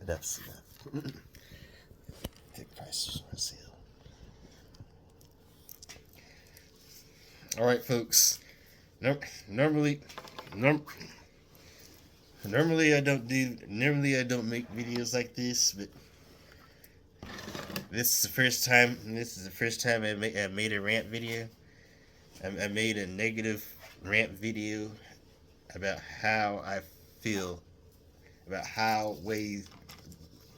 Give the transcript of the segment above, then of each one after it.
Enough's enough. Thick prices on sale. All right, folks. Normally, norm, normally I don't make videos like this, but this is the first time. I made a rant video. I made a negative rant video about how I feel about how way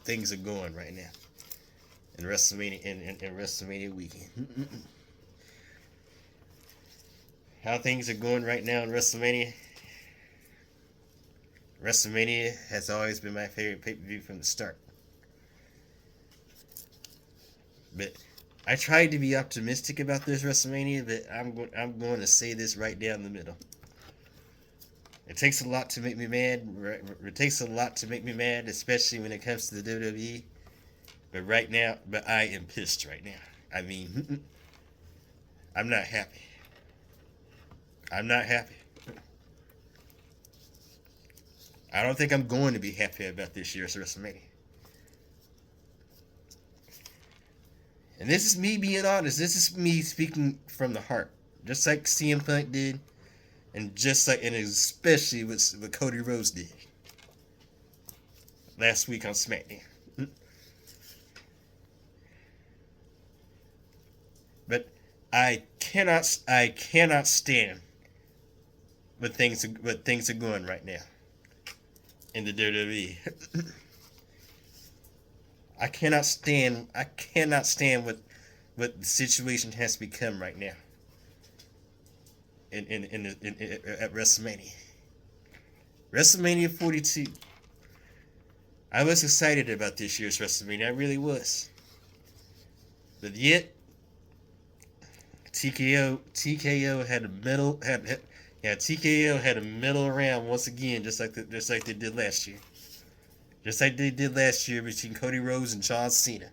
things are going right now in WrestleMania in WrestleMania weekend. How things are going right now in WrestleMania. WrestleMania has always been my favorite pay-per-view from the start. But I tried to be optimistic about this WrestleMania, but I'm going to say this right down the middle. It takes a lot to make me mad. It takes a lot to make me mad, especially when it comes to the WWE. But I am pissed right now. I mean, I'm not happy. I'm not happy. I don't think I'm going to be happy about this year's WrestleMania. And this is me being honest. This is me speaking from the heart. Just like CM Punk did. And especially what Cody Rhodes did last week on SmackDown. But I cannot stand what things are going right now in the WWE. I cannot stand what the situation has become right now. At WrestleMania. WrestleMania 42. I was excited about this year's WrestleMania. I really was. But yet, TKO had a middle round once again, just like they did last year. Just like they did last year between Cody Rhodes and John Cena.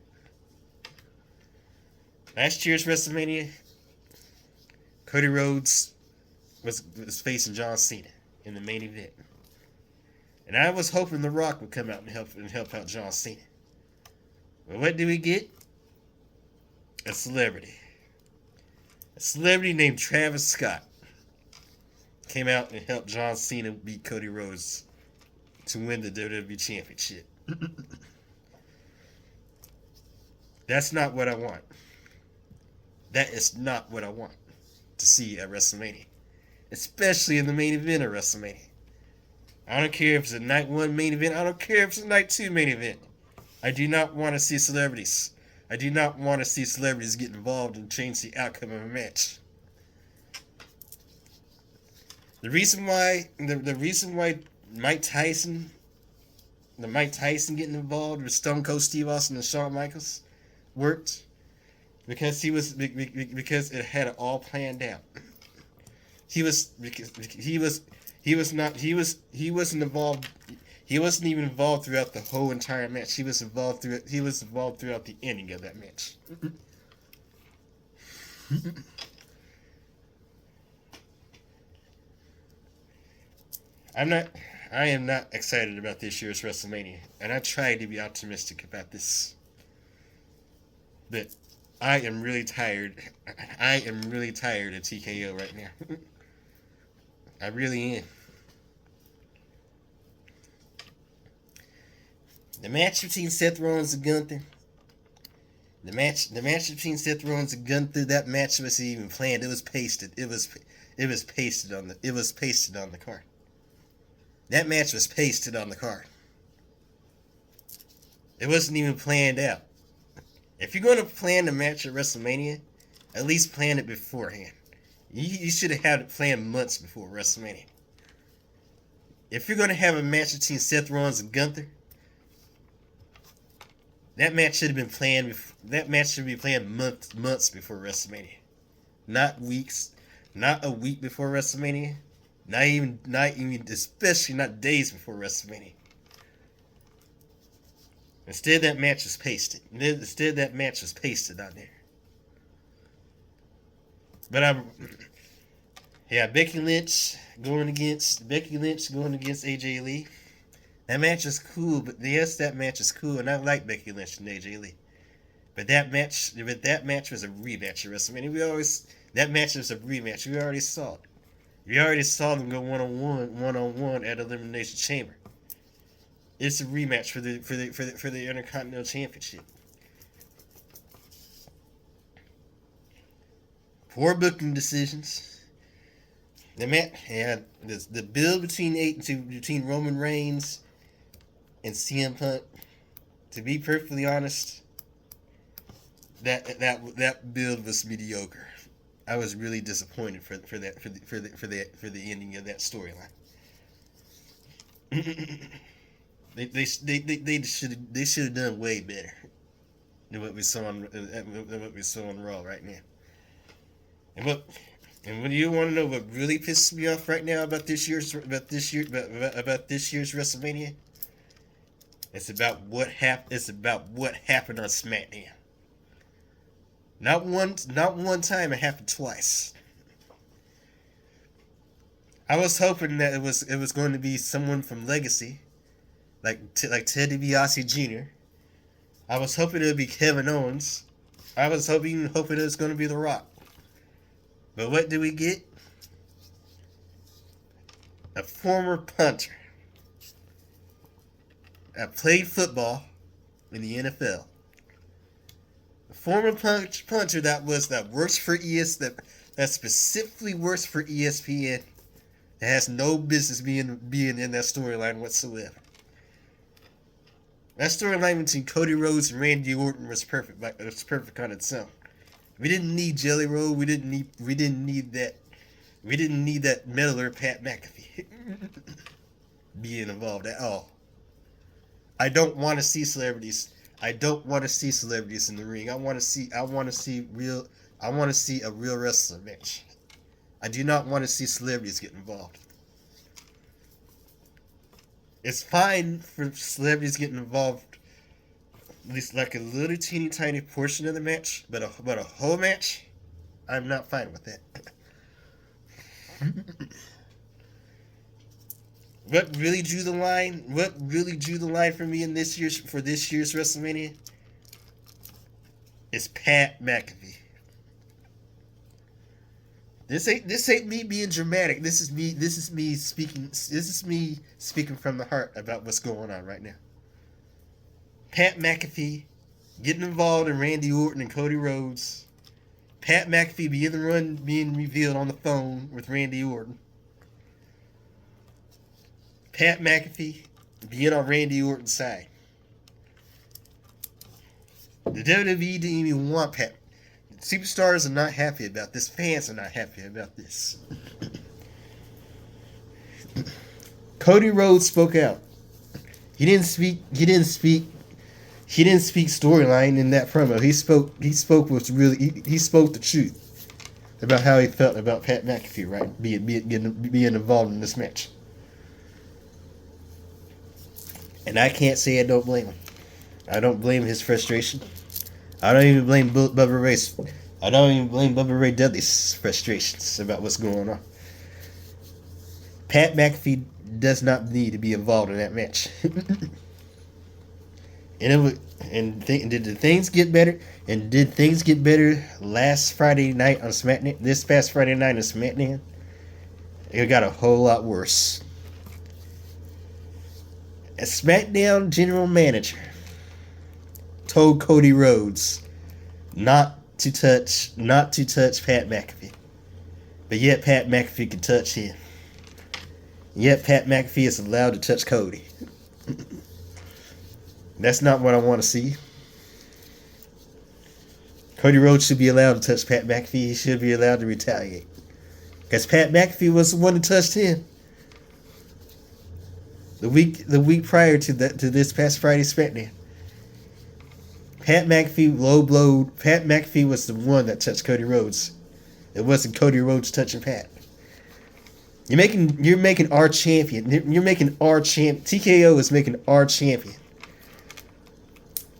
Last year's WrestleMania, Cody Rhodes was facing John Cena in the main event. And I was hoping The Rock would come out and help out John Cena. But what do we get? A celebrity. A celebrity named Travis Scott came out and helped John Cena beat Cody Rhodes to win the WWE Championship. That's not what I want. That is not what I want to see at WrestleMania. Especially in the main event of WrestleMania. I don't care if it's a night 1 main event. I don't care if it's a night 2 main event. I do not want to see celebrities. I do not want to see celebrities get involved and change the outcome of a match. The reason why Mike Tyson getting involved with Stone Cold Steve Austin and Shawn Michaels worked because it had it all planned out. He wasn't involved. He wasn't even involved throughout the whole entire match. He was involved throughout the ending of that match. I am not excited about this year's WrestleMania, and I tried to be optimistic about this. But I am really tired. I am really tired of TKO right now. I really am. The match between Seth Rollins and Gunther. The match between Seth Rollins and Gunther. That match wasn't even planned. It was pasted. It was pasted on the card. That match was pasted on the card. It wasn't even planned out. If you're going to plan the match at WrestleMania, at least plan it beforehand. You should have had it planned months before WrestleMania. If you're going to have a match between Seth Rollins and Gunther, that match should have been planned. That match should be planned months before WrestleMania, not weeks, not a week before WrestleMania, not even, especially not days before WrestleMania. Instead, that match was pasted. on there. But Yeah, Becky Lynch going against AJ Lee. That match is cool, but yes, that match is cool, and I like Becky Lynch and AJ Lee. But that match was a rematch at WrestleMania. That match was a rematch. We already saw it. We already saw them go one on one at Elimination Chamber. It's a rematch for the Intercontinental Championship. Poor booking decisions. The build between Roman Reigns and CM Punk. To be perfectly honest, that build was mediocre. I was really disappointed for the ending of that storyline. They should have done way better than what we saw on Raw right now. And when you want to know what really pisses me off right now about this year's WrestleMania, it's about what happened on SmackDown. Not one time. It happened twice. I was hoping that it was going to be someone from Legacy, like Ted DiBiase Jr. I was hoping it would be Kevin Owens. I was hoping it was going to be The Rock. But what did we get? A former punter. I played football in the NFL. A former punter that works for that specifically works for ESPN. That has no business being in that storyline whatsoever. That storyline between Cody Rhodes and Randy Orton was perfect. It was perfect on its own. We didn't need Jelly Roll. We didn't need that. We didn't need that meddler Pat McAfee being involved at all. I don't want to see celebrities. I don't want to see celebrities in the ring. I want to see a real wrestler match. I do not want to see celebrities get involved. It's fine for celebrities getting involved, at least like a little teeny tiny portion of the match, but a whole match, I'm not fine with that. What really drew the line? What really drew the line for me in this year's WrestleMania is Pat McAfee. This ain't me being dramatic. This is me speaking from the heart about what's going on right now. Pat McAfee getting involved in Randy Orton and Cody Rhodes. Pat McAfee being revealed on the phone with Randy Orton. Pat McAfee being on Randy Orton's side. The WWE didn't even want Pat. Superstars are not happy about this. Fans are not happy about this. Cody Rhodes spoke out. He didn't speak storyline in that promo. He spoke the truth about how he felt about Pat McAfee, right? Being involved in this match. And I can't say I don't blame him. I don't blame his frustration. I don't even blame Bubba Ray's. I don't even blame Bubba Ray Dudley's frustrations about what's going on. Pat McAfee does not need to be involved in that match. Did things get better? And did things get better last Friday night on SmackDown? This past Friday night on SmackDown? It got a whole lot worse. A SmackDown general manager told Cody Rhodes not to touch Pat McAfee. But yet Pat McAfee can touch him. Yet Pat McAfee is allowed to touch Cody. That's not what I want to see. Cody Rhodes should be allowed to touch Pat McAfee. He should be allowed to retaliate. Because Pat McAfee was the one who touched him. The week prior to this past Friday SmackDown. Pat McAfee was the one that touched Cody Rhodes. It wasn't Cody Rhodes touching Pat. You're making our champion. You're making our champ. TKO is making our champion.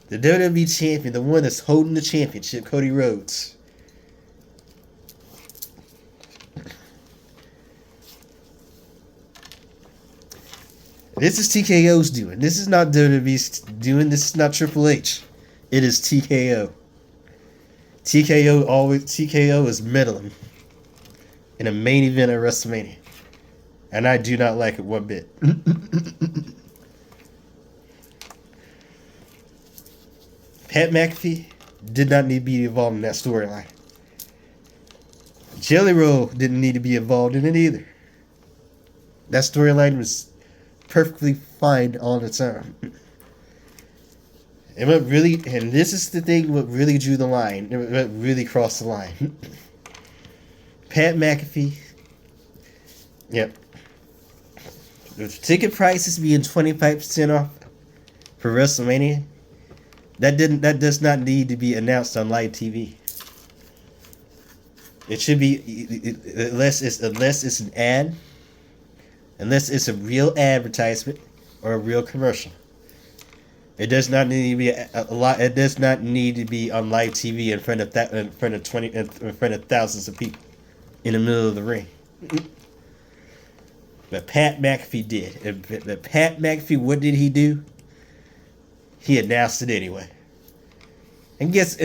The WWE champion, the one that's holding the championship, Cody Rhodes. This is TKO's doing. This is not WWE's doing. This is not Triple H. It is TKO. TKO is meddling in a main event at WrestleMania. And I do not like it one bit. Pat McAfee did not need to be involved in that storyline. Jelly Roll didn't need to be involved in it either. That storyline was perfectly fine on its own. And this is the thing, what really drew the line, what really crossed the line. Pat McAfee, yep. With ticket prices being 25% off for WrestleMania, that does not need to be announced on live TV. It should be, unless it's an ad, unless it's a real advertisement or a real commercial. It does not need to be It does not need to be on live TV in front of thousands of people in the middle of the ring. But Pat McAfee did. But Pat McAfee, what did he do? He announced it anyway. And guess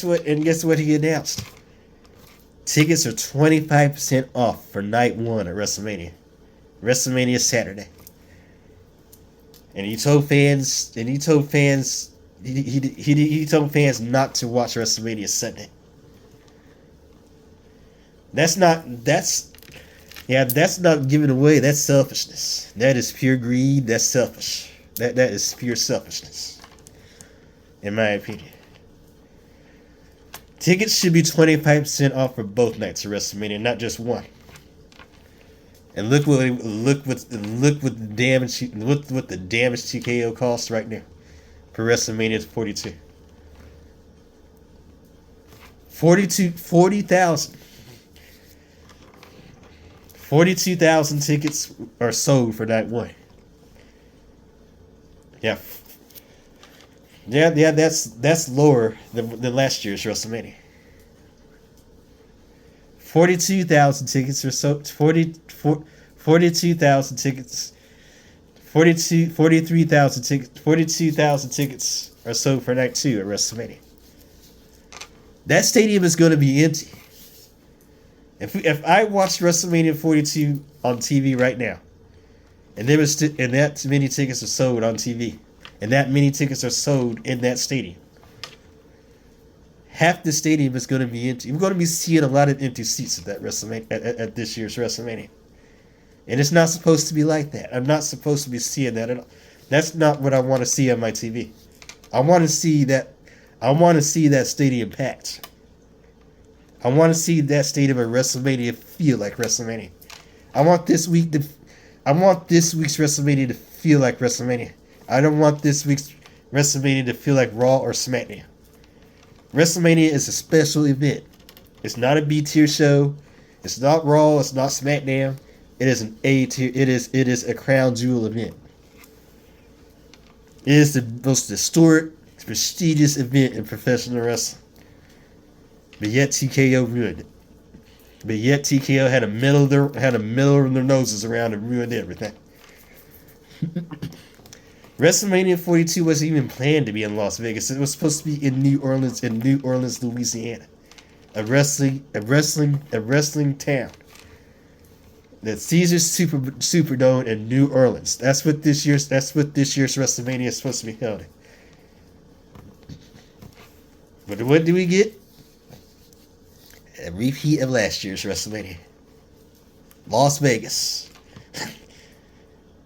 what he announced? Tickets are 25% off for night one at WrestleMania. WrestleMania Saturday. And he told fans not to watch WrestleMania Sunday. That's not giving away. That's selfishness. That is pure greed. That's selfish. That is pure selfishness, in my opinion. Tickets should be 25% off for both nights of WrestleMania, not just one. And look what the damage TKO costs right now for WrestleMania 42. 40,000. 42,000 tickets are sold for night one. Yeah, that's lower than last year's WrestleMania. 42,000 tickets are sold. 42,000 tickets. 43,000 tickets. 42,000 tickets are sold for night two at WrestleMania. That stadium is going to be empty. If I watched WrestleMania 42 on TV right now, and that many tickets are sold on TV, and that many tickets are sold in that stadium, half the stadium is going to be empty. We're going to be seeing a lot of empty seats at that WrestleMania at this year's WrestleMania, and it's not supposed to be like that. I'm not supposed to be seeing that at all. That's not what I want to see on my TV. I want to see that stadium packed. I want to see that stadium at WrestleMania feel like WrestleMania. I want this week's WrestleMania to feel like WrestleMania. I don't want this week's WrestleMania to feel like Raw or SmackDown. WrestleMania is a special event. It's not a B-tier show. It's not Raw. It's not SmackDown. It is an A-tier. It is a crown jewel event. It is the most historic, prestigious event in professional wrestling. But yet TKO ruined it. But yet TKO had a middle of their noses around and ruined everything. WrestleMania 42 wasn't even planned to be in Las Vegas. It was supposed to be in New Orleans, Louisiana, a wrestling town. The Caesars Superdome in New Orleans. That's what this year's WrestleMania is supposed to be held in. But what do we get? A repeat of last year's WrestleMania. Las Vegas.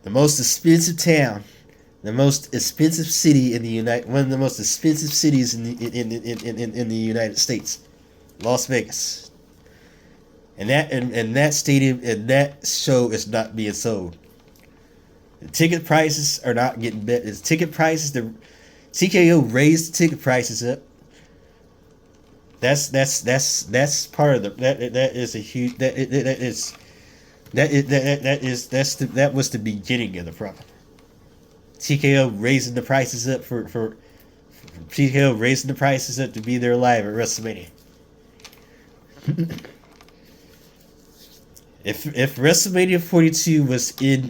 The most expensive town. The most expensive city in the one of the most expensive cities in the United States. Las Vegas. And that stadium and that show is not being sold. The ticket prices are not getting better. The ticket prices, the TKO raised the ticket prices up. That's part of that was the beginning of the problem. TKO raising the prices up to be there live at WrestleMania. If WrestleMania 42 was in